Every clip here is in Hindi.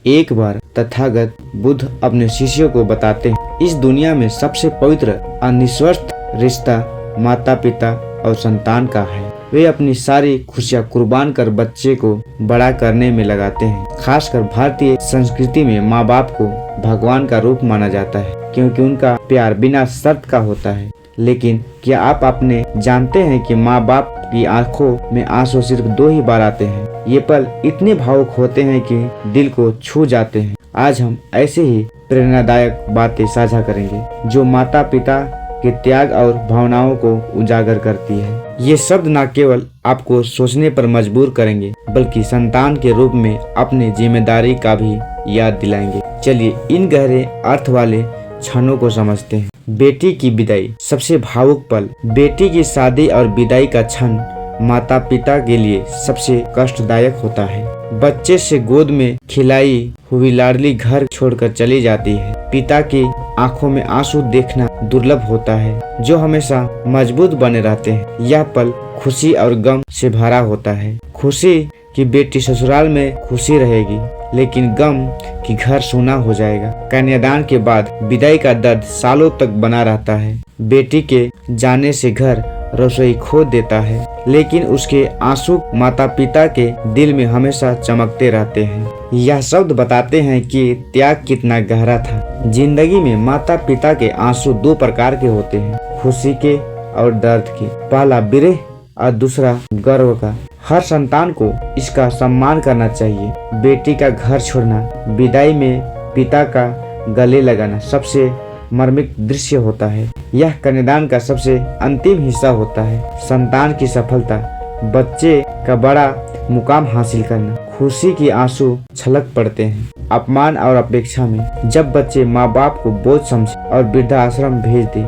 एक बार तथागत बुद्ध अपने शिष्यों को बताते हैं, इस दुनिया में सबसे पवित्र और निस्वार्थ रिश्ता माता पिता और संतान का है। वे अपनी सारी खुशियाँ कुर्बान कर बच्चे को बड़ा करने में लगाते हैं। खासकर भारतीय संस्कृति में माँ बाप को भगवान का रूप माना जाता है, क्योंकि उनका प्यार बिना शर्त का होता है। लेकिन क्या आप अपने जानते हैं कि माँ बाप की आंखों में आंसू सिर्फ 2 ही बार आते हैं। ये पल इतने भावुक होते हैं कि दिल को छू जाते हैं। आज हम ऐसे ही प्रेरणादायक बातें साझा करेंगे जो माता पिता के त्याग और भावनाओं को उजागर करती है। ये शब्द न केवल आपको सोचने पर मजबूर करेंगे, बल्कि संतान के रूप में अपनी जिम्मेदारी का भी याद दिलाएंगे। चलिए इन गहरे अर्थ वाले क्षणों को समझते हैं। बेटी की विदाई, सबसे भावुक पल। बेटी की शादी और विदाई का क्षण माता पिता के लिए सबसे कष्टदायक होता है। बच्चे से गोद में खिलाई हुई लाडली घर छोड़कर चली जाती है। पिता की आंखों में आंसू देखना दुर्लभ होता है, जो हमेशा मजबूत बने रहते हैं। यह पल खुशी और गम से भरा होता है। खुशी कि बेटी ससुराल में खुशी रहेगी, लेकिन गम कि घर सूना हो जाएगा। कन्यादान के बाद विदाई का दर्द सालों तक बना रहता है। बेटी के जाने से घर रसोई खो देता है, लेकिन उसके आंसू माता पिता के दिल में हमेशा चमकते रहते हैं। यह शब्द बताते हैं कि त्याग कितना गहरा था। जिंदगी में माता पिता के आंसू 2 प्रकार के होते हैं, खुशी के और दर्द के। पहला विरह और दूसरा गर्व का। हर संतान को इसका सम्मान करना चाहिए। बेटी का घर छोड़ना, विदाई में पिता का गले लगाना सबसे मर्मिक दृश्य होता है। यह कन्यादान का सबसे अंतिम हिस्सा होता है। संतान की सफलता, बच्चे का बड़ा मुकाम हासिल करना, खुशी की आंसू छलक पड़ते हैं। अपमान और अपेक्षा में, जब बच्चे माँ बाप को बोझ समझे और वृद्धाश्रम भेज दे,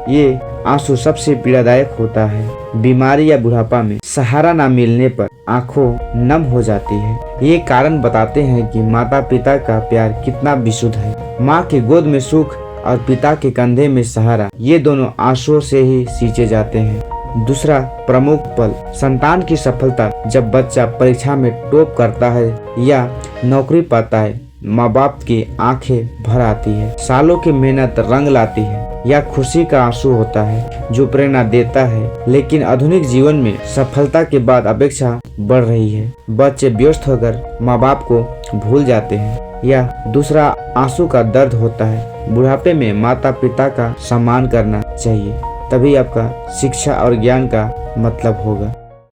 ये आंसू सबसे पीड़ादायक होता है। बीमारी या बुढ़ापा में सहारा न मिलने पर आंखों नम हो जाती है। ये कारण बताते हैं कि माता पिता का प्यार कितना विशुद्ध है। माँ के गोद में सुख और पिता के कंधे में सहारा, ये दोनों आंसुओं से ही सींचे जाते हैं। दूसरा प्रमुख पल, संतान की सफलता। जब बच्चा परीक्षा में टॉप करता है या नौकरी पाता है, माँ बाप की आंखें भर आती है। सालों की मेहनत रंग लाती है। यह खुशी का आंसू होता है जो प्रेरणा देता है। लेकिन आधुनिक जीवन में सफलता के बाद अपेक्षा बढ़ रही है। बच्चे व्यस्त होकर माँ बाप को भूल जाते हैं। यह दूसरा आंसू का दर्द होता है। बुढ़ापे में माता पिता का सम्मान करना चाहिए, तभी आपका शिक्षा और ज्ञान का मतलब होगा।